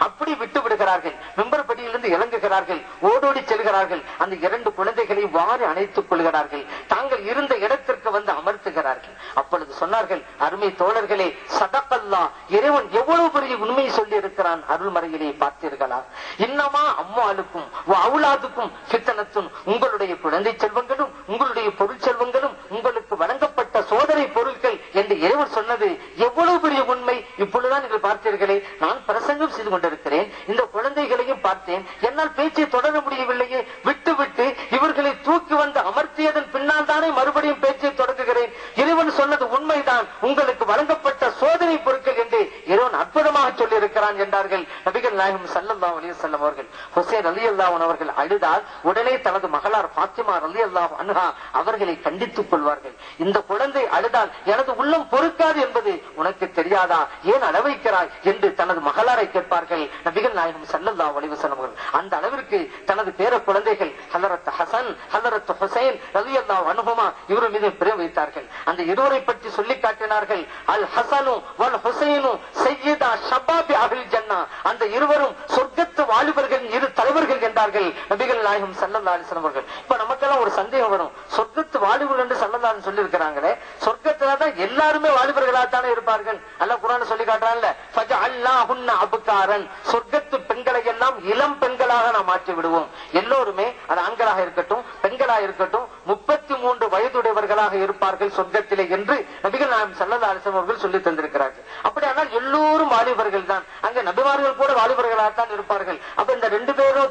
அப்படி விட்டு விடுகிறார்கள். மெம்பர் படியிலிருந்து இறங்குகிறார்கள், ஓடோடி செல்கிறார்கள். அந்த 2 குழந்தைகளை வாரி அணைத்துக் கொள்கிறார்கள். தாங்கள் இருந்த இடத்திற்கு வந்து அமர்த்துகிறார்கள். அப்பொழுது சொன்னார்கள், அருமை தோழர்களே, சதகல்லா, இறைவன் எவ்வளவு பெரிய உண்மை சொல்லி இருக்கிறான் அருள்மறையிலே பார்த்தீர்களா? இன்னமா அம்மாளுக்கும் அவுலாதுக்கும் ஃபித்னத்துன், உங்களுடைய குழந்தை செல்வங்களும் உங்களுடைய பொருள் செல்வங்களும் உங்களுக்கு வழங்கப்பட்ட சோதனை பொருட்கள் என்று இறைவன் சொன்னது எவ்வளவு பெரிய உண்மை. இப்பொழுதுதான் நீங்கள் பார்த்தீர்களே, நான் பிரசங்கம் செய்து கொண்டிருக்கிறேன், இந்த குழந்தைகளையும் பார்த்தேன், என்னால் பேச்சை தொடர முடியவில்லையே, விட்டு விட்டு இவர்களை தூக்கி வந்து அமர்த்தியதன் பின்னால் தானே மறுபடியும் பேச்சை தொடங்குகிறேன். இறைவன் சொன்னது உண்மைதான், உங்களுக்கு வழங்கப்பட்ட சோதனை பொருட்கள் என்று இறைவன் அற்புதமாக சொல்லி இருக்கிறான் என்றார்கள் நபிகள் நாயகம் ஸல்லல்லாஹு அலைஹி வஸல்லம் அவர்கள். ஹுசைன் ரலியல்லாஹு அன்ஹு அவர்கள் அழுதால் உடனே தனது மகளார் ஃபாத்திமா ரலியல்லாஹு அன்ஹா அவர்களை கண்டித்துக் கொள்வார்கள். இந்த குழந்தை அழுதால் எனது உள்ளம் பொறுக்காது என்பது உனக்கு தெரியாதா, ஏன் அழ வைக்கிறாய் என்று தனது மகளாரை கேட்பார்கள் நபிகள் நாயகம் ஸல்லல்லாஹு அலைஹி வஸல்லம் அவர்கள். அந்த அளவிற்கு தனது பேர குழந்தைகள் ஹலரத் ஹசன் ஹலரத் ஹுசைன் ரலியல்லாஹு அன்ஹுமா இவர் மீது பிரியம் வைத்தார்கள். அந்த இருவரை பற்றி சொல்லி காட்டினார்கள், அல் ஹசனு வல் ஹுசைனு சய்யிதா ஷபாபி அஹ்லில் ஜன்னah, அந்த இருவரும் சொர்க்கத்து வாலிபர்களின் 2 தலைவர்கள் என்றார்கள் நபிகள் நாயகம் ஸல்லல்லாஹு அலைஹி வஸல்லம் அவர்கள். இப்ப நமக்கெல்லாம் ஒரு சந்தேகம் வரும், சொர்க்கத்து வாலிபர்கள் என்று ஸல்லல்லாஹு அலைஹி சொல்லி இருக்கிறாங்களே, சொர்க்கத்துலதான் எல்லாருமே வாலிபர்களாகத்தானே இருப்பார்கள்? அல்லாஹ் குர்ஆன்ல சொல்லி காட்டுறான்ல, ஃபஜஅல்னாஹுன்ன அப்காரன், சொர்க்கத்து பெண்களை எல்லாம் இளம் பெண்களாக நாம் மாற்றி விடுவோம். எல்லோருமே அது ஆண்களாக இருக்கட்டும் பெண்களாக இருக்கட்டும் 33 வயதுடையவர்களாக இருப்பார்கள் சொர்க்கத்திலே என்று நபிகள் நாயகம் ஸல்லல்லாஹு அலைஹி வஸல்லம் அவர்கள் சொல்லி தந்திருக்கிறார்கள். அப்படியானால் எல்லோரும் வாலிபர்கள் தான், அங்க நபிமார்கள் கூட வாலிபர்களாகத்தான் இருப்பார்கள். அப்ப இந்த 2 பேரும்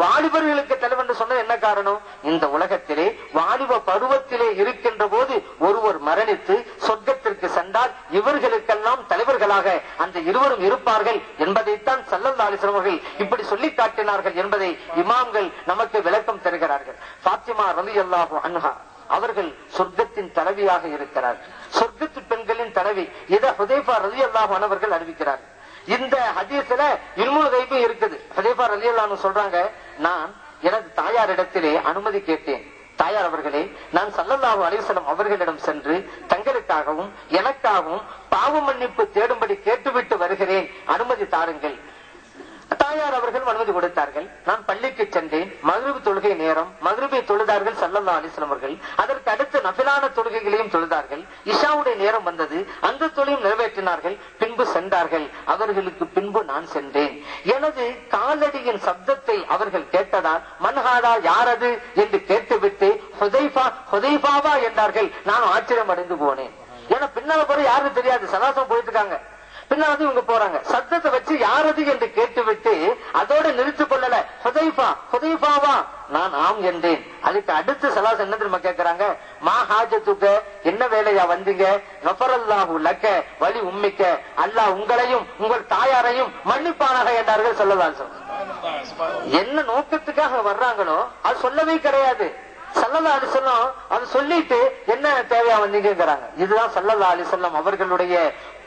வாலிபர்களுக்கு தலைவன் என்று சொன்ன என்ன காரணம்? இந்த உலகத்திலே வாலிப பருவத்திலே இருக்கின்ற போது ஒருவர் மரணித்து சொர்க்கத்திற்கு சென்றால் இவர்களுக்கெல்லாம் தலைவர்களாக அந்த இருவரும் இருப்பார்கள் என்பதைத்தான் ஸல்லல்லாஹு அலைஹி வஸல்லம் அவர்கள் இப்படி சொல்லி காட்டினார்கள் என்பதை இமாம்கள் நமக்கு விளக்கம் தருகிறார்கள். ஃபாத்திமா ரலியல்லாஹு அன்ஹா அவர்கள் சொர்க்கத்தின் தலைவியாக இருக்கிறார், சொர்க்கத்து பெண்களின் தலைவி. இதை ஹுதைஃபா ரலியல்லாஹு அன்ஹு அவர்கள் அறிவிக்கிறார்கள். இந்த ஹதீஸ்ல இல்முல் கைபு இருக்குது. ஹுதைஃபா ரலியல்லாஹு அன்ஹு சொல்றாங்க, நான் எனது தாயார் இடத்திலே அனுமதி கேட்டேன். தாயார் அவர்களே, நான் ஸல்லல்லாஹு அலைஹி வஸல்லம் அவர்களிடம் சென்று தங்களுக்காகவும் எனக்காகவும் பாவ மன்னிப்பு தேடும்படி கேட்டுவிட்டு வருகிறேன், அனுமதி தாருங்கள். தாயார் அவர்கள் அனுமதி கொடுத்தார்கள். நான் பள்ளிக்கு சென்றேன். மக்ரிப் தொழுகை நேரம், மக்ரிபை தொழுதார்கள் ஸல்லல்லாஹு அலைஹி வஸல்லம் அவர்கள். அதற்கு அடுத்து நஃபிலான தொழுகைகளையும் தொழுதார்கள். இஷாவுடைய நேரம் வந்தது, அந்த தொழுகையும் நிறைவேற்றினார்கள். பின்பு சென்றார்கள். அவர்களுக்கு பின்பு நான் சென்றேன். எனது காலடியின் சப்தத்தை அவர்கள் கேட்டதால் மன்ஹாதா, யாரது என்று கேட்டுவிட்டு ஹுதைஃபாவா என்றார்கள். நான் ஆச்சரியம் அடைந்து போனேன். ஏன்னா பின்னால போற யாருன்னு தெரியாது, சலாசம் போயிட்டு இருக்காங்க. பின்னாடி இவங்க போறாங்க, சத்தத்தை வச்சு யாரது என்று கேட்டுவிட்டு அதோட நிறுத்திக் கொள்ளல, ஹுதைஃபாவா, நான் ஆம் என்றேன். அதுக்கு அடுத்து சலாஸ் என்ன தெரியுமா கேட்கிறாங்க, மா ஹாஜத்துக்க, என்ன வேலையா வந்தீங்க? கஃபரல்லாஹு லக்க வலி உம்மிக்க, அல்லாஹ் உங்களையும் உங்கள் தாயாரையும் மன்னிப்பானாக என்றார்கள் ஸல்லல்லாஹு அலைஹி வஸல்லம். என்ன நோக்கத்துக்காக வர்றாங்களோ அது சொல்லவே கிடையாது. ஸல்லல்லாஹு அலைஹி வஸல்லம் அது சொல்லிட்டு என்ன தேவையா வந்தீங்கிறாங்க. இதுதான் ஸல்லல்லாஹு அலைஹி வஸல்லம் அவர்களுடைய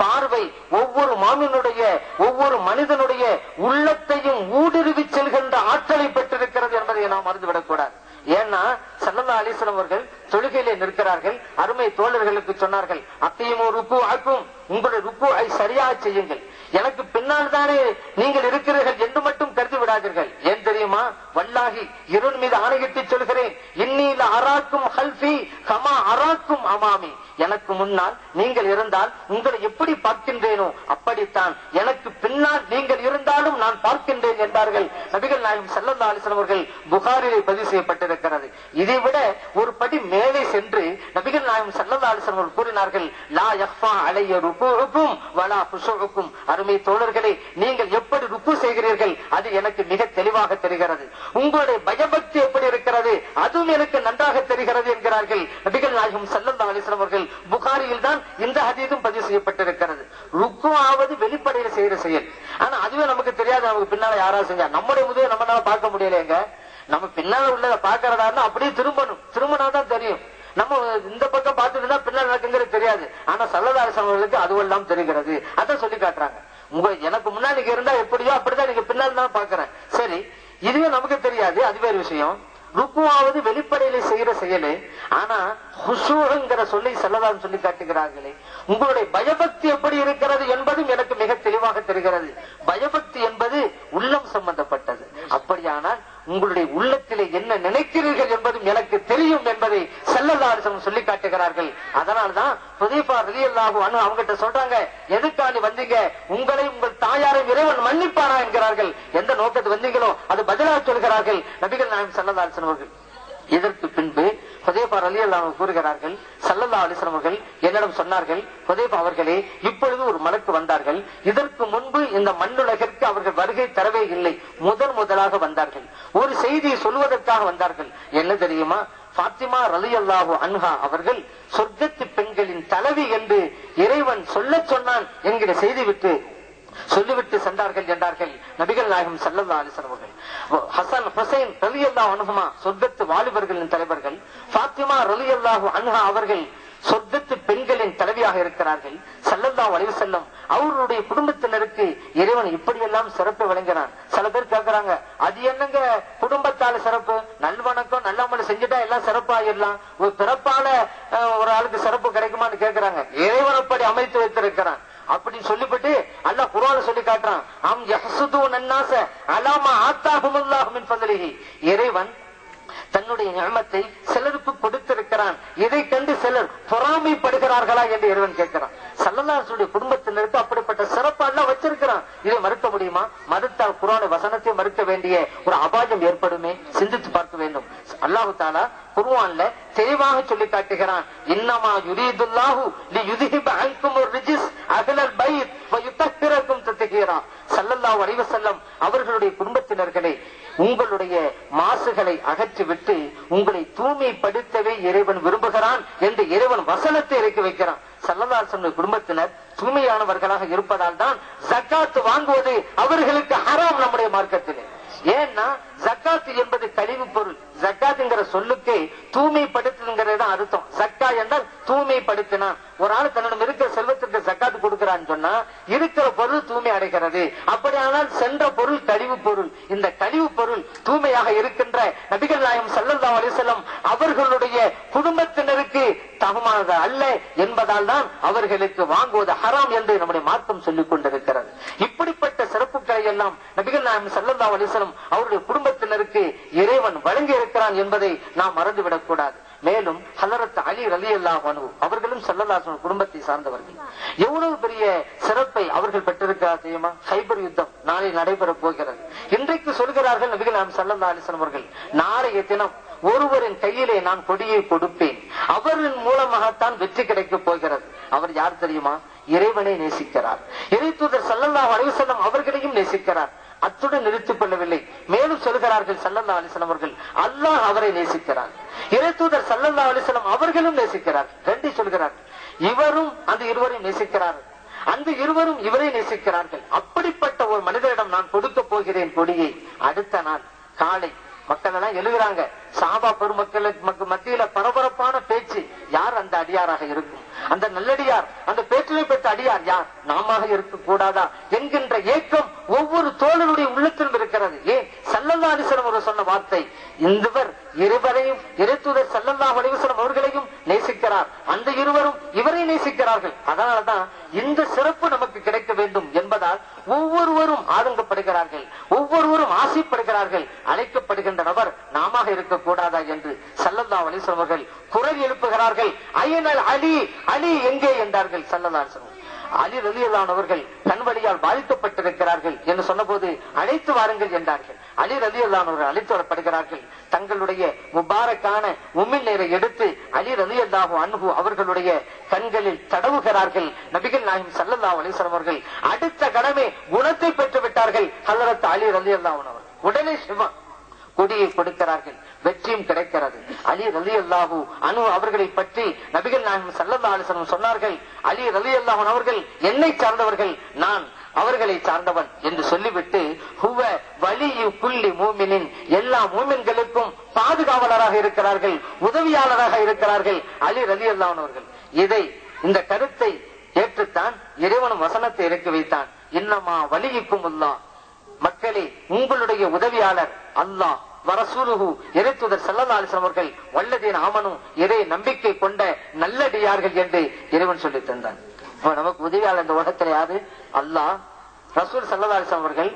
பார்வை ஒவ்வொரு மாமினுடைய ஒவ்வொரு மனிதனுடைய உள்ளத்தையும் ஊடுருவி செல்கின்ற ஆற்றலை பெற்றிருக்கிறது என்பதை நாம் மறந்துவிடக் கூடாது. ஏன்னா ஸல்லல்லாஹு அலைஹி வஸல்லம் அவர்கள் தொழுகையிலே நிற்கிறார்கள். அருமை தோழர்களுக்கு சொன்னார்கள், அத்தீமு ருக்கூஅக்கும், உங்களுடைய ருக்கூஐ சரியாக செய்யுங்கள், எனக்கு பின்னால் தானே நீங்கள் இருக்கிறீர்கள் என்று மட்டும் கருதி விடாதீர்கள். ஏன் தெரியுமா? வல்லாஹி, இறைவன் மீது ஆணையிட்டு சொல்கிறேன், இன்னீல அராக்கும் ஹல்ஃபி கமா அராக்கும் அமாமி, எனக்கு முன்னால் நீங்கள் இருந்தால் உங்களை எப்படி பார்க்கின்றேனோ அப்படித்தான் எனக்கு பின்னால் நீங்கள் இருந்தாலும் நான் பார்க்கின்றேன் என்றார்கள் நபிகள் நாயகம் ஸல்லல்லாஹு அலைஹி வஸல்லம் அவர்கள். புகாரிலே பதிவு செய்யப்பட்டிருக்கிறது. இதை விட ஒரு படி மேலே சென்று நபிகள் நாயகம் ஸல்லல்லாஹு அலைஹி வஸல்லம் அவர்கள் கூறினார்கள், லா யஃபா அலைய ருகூஉக்கும் வலா குஷூஉக்கும், அருமை தோழர்களே, நீங்கள் எப்படி ருக்கு செய்கிறீர்கள் அது எனக்கு மிக தெளிவாக தெரிகிறது. உங்களுடைய பயபக்தி எப்படி இருக்கிறது அதுவும் எனக்கு நன்றாக தெரிகிறது என்கிறார்கள் நபிகள் நாயகம் ஸல்லல்லாஹு அலைஹி வஸல்லம் அவர்கள். புகாரியில் தான் இந்த ஹதீஸும் பதிவு செய்யப்பட்டிருக்கிறது. ருக்கு ஆவது வெளிப்படையில் செய்யற செயல், ஆனா அதுவே நமக்கு தெரியாது. நமக்கு பின்னால யாராவது செஞ்சா நம்முடைய முதல் நம்மளால பார்க்க முடியலைங்க. நம்ம பின்னால உள்ளதை பாக்குறதா அப்படியே திரும்பினாதான் தெரியும். நம்ம இந்த பக்கம் பார்த்துட்டு தான் பின்னால் நடக்குங்கிறது தெரியாது. ஆனா ஸல்லல்லாஹு அலைஹி வஸல்லம் அவர்களுக்கு அதுவெல்லாம் தெரிகிறது. அதான் சொல்லி காட்டுறாங்க, எனக்கு முன்னாடி இருந்தா எப்படியோ அப்படிதான் நீங்க பின்னால் தான் பாக்குறேன். சரி, இதுவே நமக்கு தெரியாது, அது வேறு விஷயம். ருக்குவாவது வெளிப்படையில செய்யற செயலு. ஆனா ஹுஷூங்கிற சொல்லி செல்லதான் சொல்லி காட்டுகிறார்களே, உங்களுடைய பயபக்தி எப்படி இருக்கிறது என்பதும் எனக்கு மிக தெளிவாக தெரிகிறது. பயபக்தி என்பது உள்ளம் சம்பந்தப்பட்டது. அப்படியானால் உங்களுடைய உள்ளத்திலே என்ன நினைக்கிறீர்கள் என்பதும் எனக்கு தெரியும் என்பதை ஸல்லல்லாஹு சொல்லி காட்டுகிறார்கள். அதனால்தான் ஹுதைஃபா ரலியல்லாஹு அன்ஹு அவங்ககிட்ட சொல்றாங்க, எதுக்காண்டி வந்தீங்க? உங்களை உங்கள் தாயாரை இறைவன் மன்னிப்பாரா என்கிறார்கள். எந்த நோக்கத்து வந்தீங்களோ அது பதிலாக சொல்கிறார்கள் நபிகள் நாயகம் ஸல்லல்லாஹு அலைஹி வஸல்லம். இதற்கு பின்பு ஹுதைஃபா ரலியல்லாஹு அன்ஹு கூறுகிறார்கள், ஸல்லல்லாஹு அலைஹி வஸல்லம் அவர்கள் என்னிடம் சொன்னார்கள், ஹுதைஃபா அவர்களே, இப்பொழுது ஒரு மலக்கு வந்தார்கள். இதற்கு முன்பு இந்த மண்ணுலகிற்கு அவர்கள் வருகை தரவே இல்லை. முதலாக வந்தார்கள். ஒரு செய்தியை சொல்வதற்காக வந்தார்கள். என்ன தெரியுமா? ஃபாத்திமா ரலியல்லாஹு அன்ஹா அவர்கள் சொர்க்கத்து பெண்களின் தலைவி என்று இறைவன் சொன்னான் என்கிற செய்தி சொல்லிவிட்டு சென்றார்கள் என்றார்கள் நபிகள் நாயகம் ஸல்லல்லாஹு அலைஹி வஸல்லம் அவர்கள். ஹசன் ஹுசைன் ரலியல்லாஹு அன்ஹுமா சொர்க்கத்து வாலிபர்களின் தலைவர்கள். ஃபாத்திமா ரலியல்லாஹு அன்ஹா அவர்கள் சொர்க்கத்து பெண்களின் தலைவியாக இருக்கிறார்கள். ஸல்லல்லாஹு அலைஹி வஸல்லம் அவருடைய குடும்பத்தினருக்கு இறைவன் இப்படி எல்லாம் சிறப்பு வழங்கினான். சில பேர் கேட்கிறாங்க, அது என்னங்க குடும்பத்தால சிறப்பு? நல்வணக்கம் நல்லமல் செஞ்சுட்டா எல்லாம் சிறப்பாயிடலாம், ஒரு பிறப்பால ஒரு ஆளுக்கு சிறப்பு கிடைக்குமான்னு கேட்கிறாங்க. இறைவன் அப்படி அமைத்து வைத்திருக்கிறான் அப்படின்னு சொல்லிவிட்டு அல்லாஹ் குர்ஆன்ல சொல்லி காட்டுறான், அம் யஹ்சுதூன அன்னாஸ அலாமா ஆத்தாஹுமுல்லாஹு மின் ஃபத்லிஹி. இறைவன் தன்னுடைய நிஅமத்தை சிலருக்கு கொடுத்திருக்கிறான், இதை கண்டு சிலர் பொறாமைப்படுகிறார்களா என்று இறைவன் கேட்கிறான். ஸல்லல்லாஹு அலைஹி வஸல்லம் குடும்பத்தினருக்கு அப்படிப்பட்ட சிறப்பு அல்லாஹ் வச்சிருக்கிறான். இதை மறுக்க முடியுமா? மறுத்தால் குர்ஆன் வசனத்தை மறுக்க வேண்டிய ஒரு அபாயம் ஏற்படுமே. சிந்தித்து பார்க்க வேண்டும். அல்லாஹ் தஆலா குர்ஆன்ல தெளிவாக சொல்லி காட்டுகிறான், இன்னமா யுரீதுல்லாஹு லியுذஹிப அன்குமுர் ரிஜ்ஸ் அஹ்லல் பைத் வ யுதஹ்ஹிரக்கும் தத்ஹீரா. ஸல்லல்லாஹு அலைஹி வஸல்லம் அவர்களுடைய குடும்பத்தினர்களை உங்களுடைய மாசுகளை அகற்றிவிட்டு உங்களை தூய்மைப்படுத்தவே இறைவன் விரும்புகிறான் என்று இறைவன் வசனத்தை இறக்கி வைக்கிறான். ஸல்லல்லாஹு அலைஹி வஸல்லம் குடும்பத்தினர் தூய்மையானவர்களாக இருப்பதால் தான் ஜக்காத் வாங்குவது அவர்களுக்கு ஹராம் நம்முடைய மார்க்கத்திலே. ஏன்னா ஜக்காத் என்பது கழிவு பொருள். ஜக்காத்ங்கிற சொல்லுக்கு தூய்மைப்படுத்துங்கிறது அர்த்தம். ஜக்கா என்றால் தூய்மைப்படுத்தினான். ஒரு ஆள் தன்னிடம் இருக்கிற செல்வத்திற்கு ஜக்காத் கொடுக்கிறான்னு சொன்னா இருக்கிற பொருள் தூய்மை அடைகிறது. அப்படியானால் சென்ற பொருள் கழிவு பொருள். இந்த கழிவு பொருள் தூய்மையாக இருக்கின்ற நபிகள் நாயகம் ஸல்லல்லாஹு அலைஹி வஸல்லம் அவர்களுடைய குடும்பத்தினருக்கு தகுமானது அல்ல என்பதால் தான் அவர்களுக்கு வாங்குவது ஹராம் என்று நம்முடைய மார்க்கம் சொல்லிக் கொண்டிருக்கிறது. இப்படிப்பட்ட சிறப்புகளை எல்லாம் நபிகள் நாயகம் ஸல்லல்லாஹு அலைஹி வஸல்லம் அவருடைய குடும்பத்தினருக்கு இறைவன் வழங்கி இருக்கிறான் என்பதை நாம் மறந்துவிடக் கூடாது. மேலும் ஹஜ்ரத் அலி ரலியல்லாஹு அன்ஹு அவர்களும் ஸல்லல்லாஹு அலைஹி வஸல்லம் குடும்பத்தை சார்ந்தவர்கள். எவ்வளவு பெரிய சிறப்பை அவர்கள் பெற்றிருக்கிறார் தெரியுமா? ஹைபர் யுத்தம் நாளை நடைபெற போகிறது. இன்றைக்கு சொல்கிறார்கள் நபிகள் நாயகம் ஸல்லல்லாஹு அலைஹி வஸல்லம் அவர்கள், நாளைய தினம் ஒருவரின் கையிலே நான் கொடியை கொடுப்பேன், அவரின் மூலமாகத்தான் வெற்றி கிடைக்கப் போகிறது. அவர் யார் தெரியுமா? இறைவனை நேசிக்கிறார். இறை தூதர் ஸல்லல்லாஹு அலைஹி வஸல்லம் அவர்களையும் நேசிக்கிறார். அத்துடன் நிறுத்திக் கொள்ளவில்லை. மேலும் சொல்கிறார்கள் ஸல்லல்லாஹு அலைஹி வஸல்லம் அவர்கள், அல்லாஹ் அவரை நேசிக்கிறார், இறை தூதர் ஸல்லல்லாஹு அலைஹி வஸல்லம் அவர்களும் நேசிக்கிறார். ரெண்டு சொல்கிறார், இவரும் அந்த இருவரையும் நேசிக்கிறார், அந்த இருவரும் இவரை நேசிக்கிறார்கள். அப்படிப்பட்ட ஒரு மனிதரிடம் நான் கொடுக்க போகிறேன் கொடியை. அடுத்த நாள் காலை மக்கள் எல்லாம் எழுதுறாங்க. சாபா பெருமக்களுக்கு மத்தியில பரபரப்பான பேச்சு. யார் அந்த அடியாராக இருக்கும்? அந்த நல்லடியார், அந்த பேச்சிலை பெற்ற அடியார் யார்? நாம இருக்க கூடாதா என்கின்ற ஏக்கம் ஒவ்வொரு தோழருடைய உள்ளத்திலும் இருக்கிறது. ஏன்? ஸல்லல்லாஹு அலைஹி வஸல்லம் அவர் சொன்ன வார்த்தை, இந்தவர் இருவரையும் இறைத்தூதர் ஸல்லல்லாஹு அலைஹி வஸல்லம் அவர்களையும் நேசிக்கிறார், அந்த இருவரும் இவரை நேசிக்கிறார்கள். அதனால்தான் இந்த சிறப்பு நமக்கு கிடைக்க வேண்டும் என்பதால் ஒவ்வொருவரும் ஆதங்கப்படுகிறார்கள், ஒவ்வொருவரும் ஆசைப்படுகிறார்கள். அழைக்கப்படுகின்ற நபர் நாம இருக்கக்கூடாதா என்று ஸல்லல்லாஹு அலைஹி வஸல்லம் அவர்கள் குரல் எழுப்புகிறார்கள். ஐயனல் அலி, அலி எங்கே என்றார்கள் ஸல்லல்லாஹு அலைஹி வஸல்லம். அலி ரலியல்லாஹு அன்ஹு அவர்கள் கண் வலியால் பாதிக்கப்பட்டிருக்கிறார்கள் என்று சொன்னபோது அழைத்து வாருங்கள் என்றார்கள். அலி ரலியல்லாஹு அன்ஹு அவர்கள் அழைத்து வரப்படுகிறார்கள். தங்களுடைய முபாரக்கான உம்மில் நீரை எடுத்து அலி ரலியல்லாஹு அன்ஹு அவர்களுடைய கண்களில் தடவுகிறார்கள். நபிகள் நாயகம் ஸல்லல்லாஹு அலைஹி வஸல்லம் அவர்கள் அடுத்த கடமை குணத்தை பெற்று விட்டார்கள். ஹஜ்ரத் அலி ரலியல்லாஹு அன்ஹு உடனே சிவா கொடியை கொடுக்கிறார்கள். வெற்றியும் கிடைக்கிறது. அலி ரலியல்லாஹு அன்ஹு அவர்களை பற்றி நபிகள் நாயகம் ஸல்லல்லாஹு அலைஹி வஸல்லம் சொன்னார்கள், அலி ரலியல்லாஹு அன்ஹு அவர்கள் என்னை சார்ந்தவர்கள், நான் அவர்களை சார்ந்தவன் என்று சொல்லிவிட்டு, ஹுவ வலியு குல்லி மூமினின், எல்லா மூமின்களுக்கும் பாதுகாவலராக இருக்கிறார்கள், உதவியாளராக இருக்கிறார்கள் அலி ரலியல்லாஹு அன்ஹு அவர்கள். இந்த கருத்தை ஏற்றுத்தான் இறைவனும் வசனத்தை இறக்கி வைத்தான். இன்னமா வலியுக்கும் அல்லாஹ், மக்களே உங்களுடைய உதவியாளர் அல்லாஹ் வரசூலுஹு இறைத்தூதர் ஸல்லல்லாஹு அலைஹி வஸல்லம் அவர்கள் வல்லதீன ஆமனு இறை நம்பிக்கை கொண்ட நல்லடியார்கள் என்று இறைவன் சொல்லி தந்தான். நமக்கு உதவியாளர் இந்த உலகத்தில் யாரு? அல்லாஹ், ரசூல் ஸல்லல்லாஹு அலைஹி வஸல்லம் அவர்கள்,